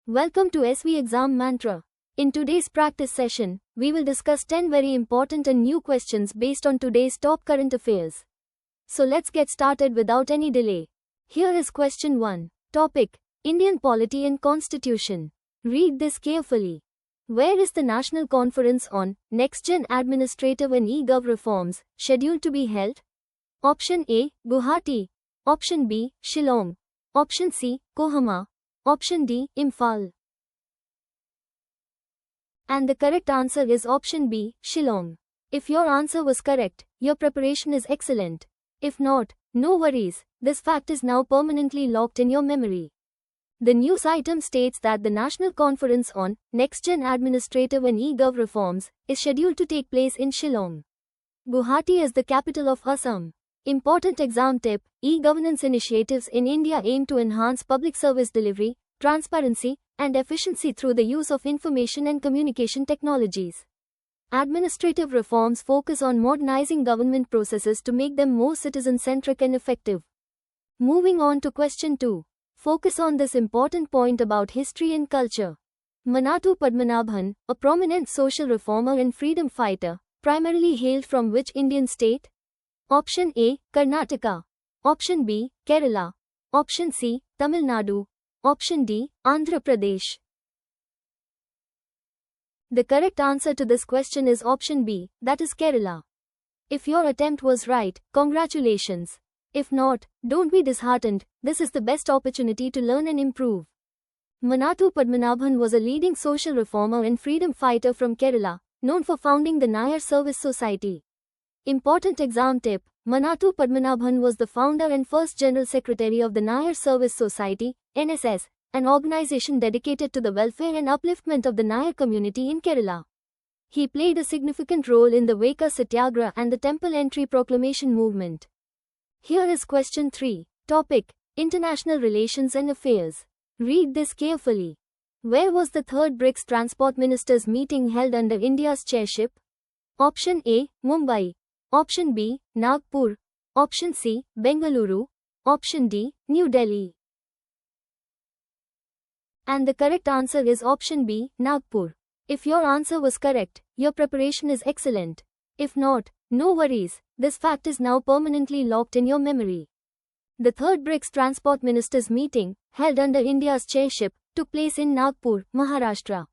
Welcome to SV Exam Mantra. In today's practice session, we will discuss 10 very important and new questions based on today's top current affairs. So let's get started without any delay. Here is question 1. Topic: Indian Polity and Constitution. Read this carefully. Where is the National Conference on Next-Gen Administrative and e-Gov Reforms scheduled to be held? Option A, Guwahati. Option B, Shillong. Option C, Kohama. Option D, Imphal. And the correct answer is option B, Shillong. If your answer was correct, your preparation is excellent. If not, no worries, this fact is now permanently locked in your memory. The news item states that the National Conference on Next-Gen Administrative and e-Gov Reforms is scheduled to take place in Shillong. Guwahati is the capital of Assam. Important exam tip: e-governance initiatives in India aim to enhance public service delivery, transparency, and efficiency through the use of information and communication technologies. Administrative reforms focus on modernizing government processes to make them more citizen-centric and effective. Moving on to question 2. Focus on this important point about history and culture. Manattu Padmanabhan, a prominent social reformer and freedom fighter, primarily hailed from which Indian state? Option A, Karnataka. Option B, Kerala. Option C, Tamil Nadu. Option D, Andhra Pradesh. The correct answer to this question is option B, that is Kerala. If your attempt was right, congratulations. If not, don't be disheartened, this is the best opportunity to learn and improve. Manattu Padmanabhan was a leading social reformer and freedom fighter from Kerala, known for founding the Nayar Service Society. Important exam tip: Manattu Padmanabhan was the founder and first General Secretary of the Nayar Service Society, NSS, an organization dedicated to the welfare and upliftment of the Nayar community in Kerala. He played a significant role in the Vaka Satyagraha and the Temple Entry Proclamation movement. Here is question 3. Topic: International Relations and Affairs. Read this carefully. Where was the third BRICS Transport Ministers meeting held under India's chairship? Option A, Mumbai. Option B, Nagpur. Option C, Bengaluru. Option D, New Delhi. And the correct answer is option B, Nagpur. If your answer was correct, your preparation is excellent. If not, no worries, this fact is now permanently locked in your memory. The third BRICS Transport Ministers meeting, held under India's chairship, took place in Nagpur, Maharashtra.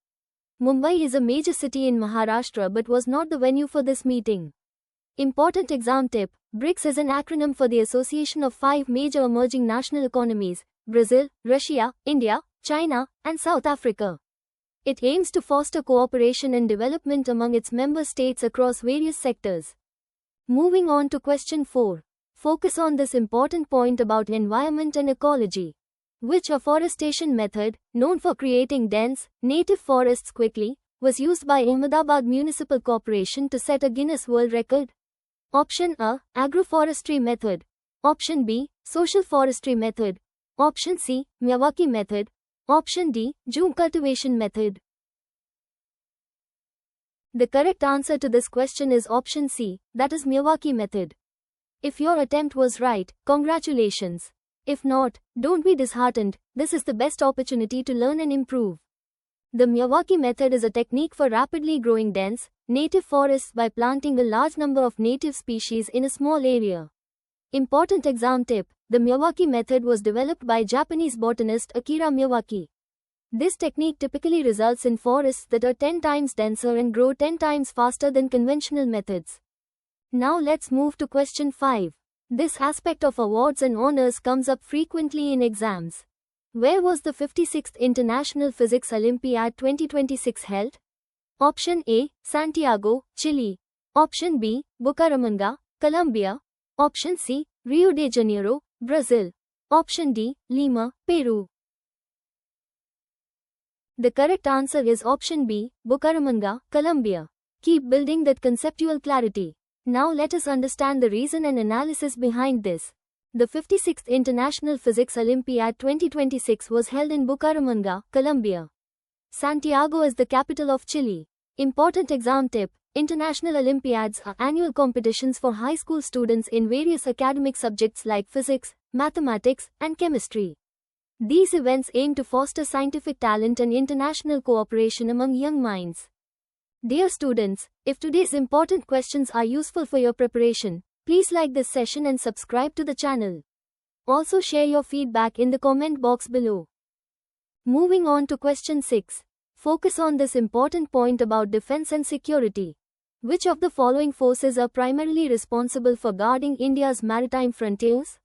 Mumbai is a major city in Maharashtra but was not the venue for this meeting. Important exam tip: BRICS is an acronym for the Association of 5 major emerging national economies: Brazil, Russia, India, China, and South Africa. It aims to foster cooperation and development among its member states across various sectors. Moving on to question 4. Focus on this important point about environment and ecology. Which afforestation method, known for creating dense, native forests quickly, was used by Ahmedabad Municipal Corporation to set a Guinness World Record? Option A, agroforestry method. Option B, social forestry method. Option C, Miyawaki method. Option D, Jhum cultivation method. The correct answer to this question is option C, that is Miyawaki method. If your attempt was right, congratulations. If not, don't be disheartened, this is the best opportunity to learn and improve. The Miyawaki method is a technique for rapidly growing dense, native forests by planting a large number of native species in a small area. Important exam tip: the Miyawaki method was developed by Japanese botanist Akira Miyawaki. This technique typically results in forests that are 10 times denser and grow 10 times faster than conventional methods. Now let's move to question 5. This aspect of awards and honors comes up frequently in exams. Where was the 56th International Physics Olympiad 2026 held? Option A, Santiago, Chile. Option B, Bucaramanga, Colombia. Option C, Rio de Janeiro, Brazil. Option D, Lima, Peru. The correct answer is option B, Bucaramanga, Colombia. Keep building that conceptual clarity. Now let us understand the reason and analysis behind this. The 56th International Physics Olympiad 2026 was held in Bucaramanga, Colombia. Santiago is the capital of Chile. Important exam tip: International Olympiads are annual competitions for high school students in various academic subjects like physics, mathematics, and chemistry. These events aim to foster scientific talent and international cooperation among young minds. Dear students, if today's important questions are useful for your preparation, please like this session and subscribe to the channel. Also share your feedback in the comment box below. Moving on to question 6. Focus on this important point about defense and security. Which of the following forces are primarily responsible for guarding India's maritime frontiers?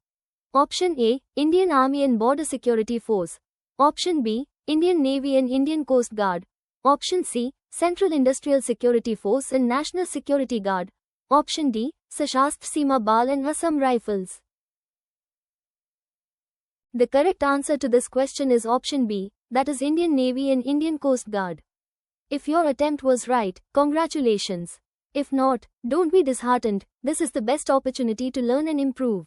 Option A, Indian Army and Border Security Force. Option B, Indian Navy and Indian Coast Guard. Option C, Central Industrial Security Force and National Security Guard. Option D, Sashastra Seema Bal and Assam Rifles. The correct answer to this question is option B, that is Indian Navy and Indian Coast Guard. If your attempt was right, congratulations. If not, don't be disheartened, this is the best opportunity to learn and improve.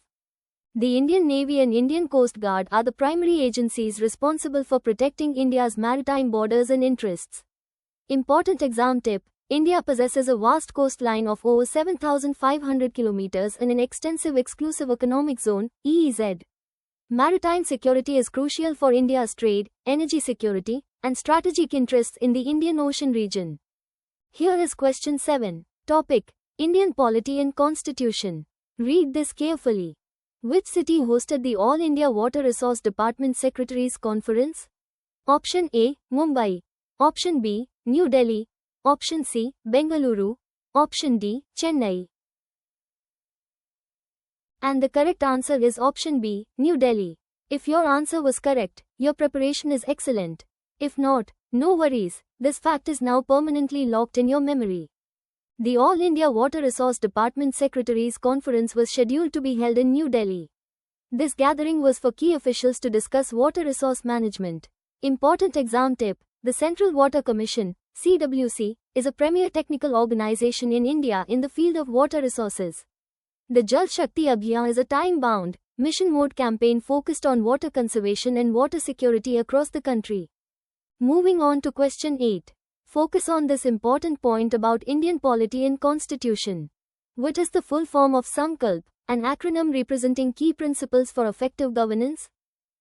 The Indian Navy and Indian Coast Guard are the primary agencies responsible for protecting India's maritime borders and interests. Important exam tip: India possesses a vast coastline of over 7,500 kilometers and an extensive exclusive economic zone, EEZ. Maritime security is crucial for India's trade, energy security, and strategic interests in the Indian Ocean region. Here is question 7. Topic: Indian Polity and Constitution. Read this carefully. Which city hosted the All India Water Resource Department Secretaries Conference? Option A, Mumbai. Option B, New Delhi. Option C, Bengaluru. Option D, Chennai. And the correct answer is option B, New Delhi. If your answer was correct, your preparation is excellent. If not, no worries, this fact is now permanently locked in your memory. The All India Water Resource Department Secretaries Conference was scheduled to be held in New Delhi. This gathering was for key officials to discuss water resource management. Important exam tip: the Central Water Commission, CWC, is a premier technical organization in India in the field of water resources. The Jal Shakti Abhiyan is a time-bound, mission-mode campaign focused on water conservation and water security across the country. Moving on to question 8. Focus on this important point about Indian polity and constitution. What is the full form of Sankalp, an acronym representing key principles for effective governance?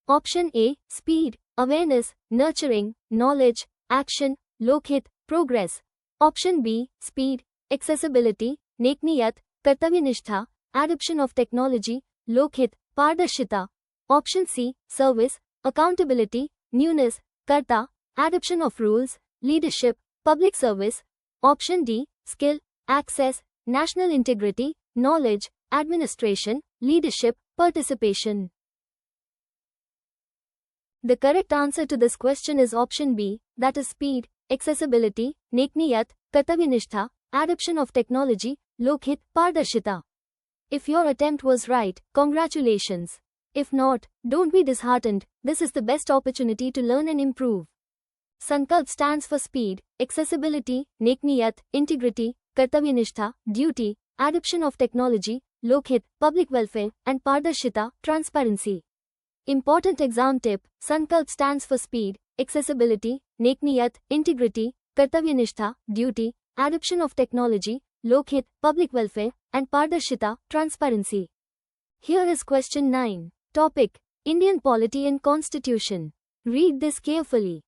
Option A, speed, awareness, nurturing, knowledge, action, Lokhit, progress. Option B, speed, accessibility, Nekniyat, Kartavyanistha, adoption of technology, Lokhit, Pardashita. Option C, service, accountability, newness, Karta, adoption of rules, leadership, public service. Option D, skill, access, national integrity, knowledge, administration, leadership, participation. The correct answer to this question is option B, that is speed, accessibility, Nekniyat, Kartavyanistha, adoption of technology, Lokhit, Pardashita. If your attempt was right, congratulations. If not, don't be disheartened, this is the best opportunity to learn and improve. Sankalp stands for speed, accessibility, Nekniyat, integrity, Kartavyanistha, duty, adoption of technology, Lokhit, public welfare, and Pardashita, transparency. Important exam tip: Sankalp stands for speed, accessibility, Nekniyat, integrity, Kartavyanistha, duty, adoption of technology, Lokhit, public welfare, and Pardashita, transparency. Here is question 9. Topic: Indian polity and constitution. Read this carefully.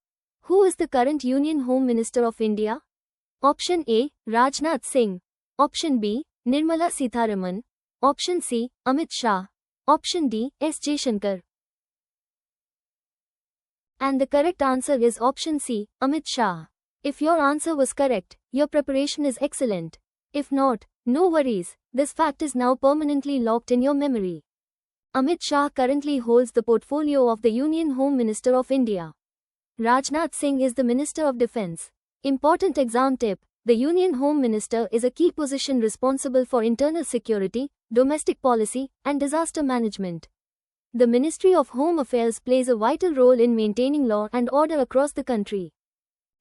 Who is the current Union Home Minister of India? Option A, Rajnath Singh. Option B, Nirmala Sitharaman. Option C, Amit Shah. Option D, S. Jaishankar. And the correct answer is option C, Amit Shah. If your answer was correct, your preparation is excellent. If not, no worries, this fact is now permanently locked in your memory. Amit Shah currently holds the portfolio of the Union Home Minister of India. Rajnath Singh is the Minister of Defence. Important exam tip: the Union Home Minister is a key position responsible for internal security, domestic policy, and disaster management. The Ministry of Home Affairs plays a vital role in maintaining law and order across the country.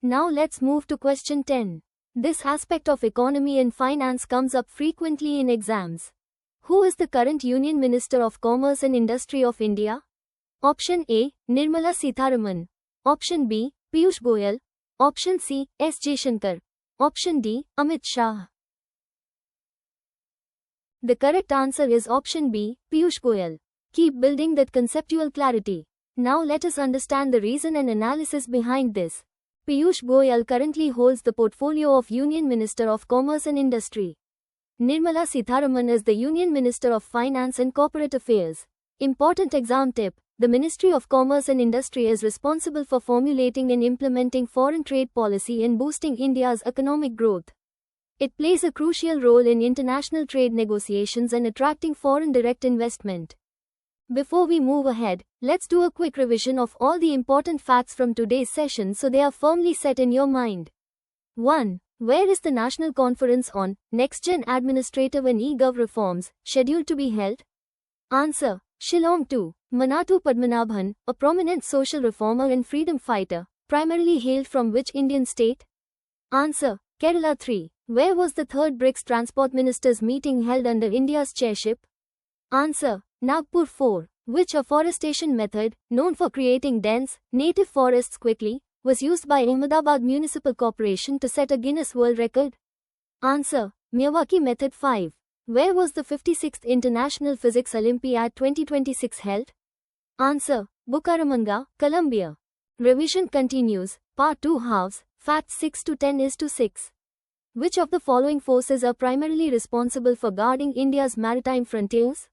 Now let's move to question 10. This aspect of economy and finance comes up frequently in exams. Who is the current Union Minister of Commerce and Industry of India? Option A, Nirmala Sitharaman. Option B, Piyush Goyal. Option C, S. Jaishankar. Option D, Amit Shah. The correct answer is option B, Piyush Goyal. Keep building that conceptual clarity. Now let us understand the reason and analysis behind this. Piyush Goyal currently holds the portfolio of Union Minister of Commerce and Industry. Nirmala Sitharaman is the Union Minister of Finance and Corporate Affairs. Important exam tip: the Ministry of Commerce and Industry is responsible for formulating and implementing foreign trade policy and boosting India's economic growth. It plays a crucial role in international trade negotiations and attracting foreign direct investment. Before we move ahead, let's do a quick revision of all the important facts from today's session so they are firmly set in your mind. 1. Where is the National Conference on Next-Gen Administrative and e-Gov Reforms scheduled to be held? Answer: Shillong. 2. Manattu Padmanabhan, a prominent social reformer and freedom fighter, primarily hailed from which Indian state? Answer: Kerala. 3. Where was the third BRICS Transport Ministers meeting held under India's chairship? Answer: Nagpur. 4. Which afforestation method, known for creating dense, native forests quickly, was used by Ahmedabad Municipal Corporation to set a Guinness World Record? Answer: Miyawaki Method. 5. Where was the 56th International Physics Olympiad 2026 held? Answer: Bucaramanga, Colombia. Revision continues. Part 2 halves, Facts 6 to 10:6. Which of the following forces are primarily responsible for guarding India's maritime frontiers?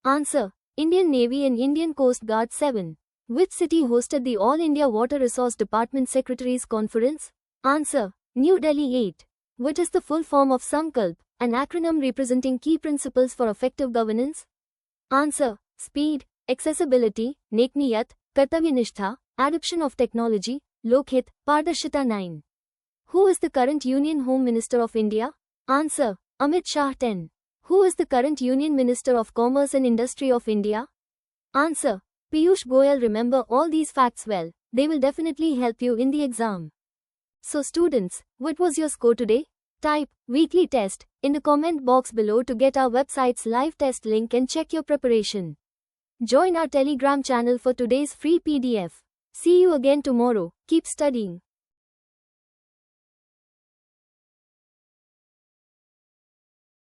Answer: Indian Navy and Indian Coast Guard. 7. Which city hosted the All India Water Resource Department Secretaries Conference? Answer: New Delhi. 8. What is the full form of Sankalp, an acronym representing key principles for effective governance? Answer: Speed, Accessibility, Nekniyat, Kartavyanishtha, Adoption of Technology, Lokhit, Pardarshita. 9. Who is the current Union Home Minister of India? Answer: Amit Shah. 10. Who is the current Union Minister of Commerce and Industry of India? Answer: Piyush Goyal. Remember all these facts well, they will definitely help you in the exam. So students, what was your score today? Type weekly test in the comment box below to get our website's live test link and check your preparation. Join our Telegram channel for today's free PDF. See you again tomorrow. Keep studying.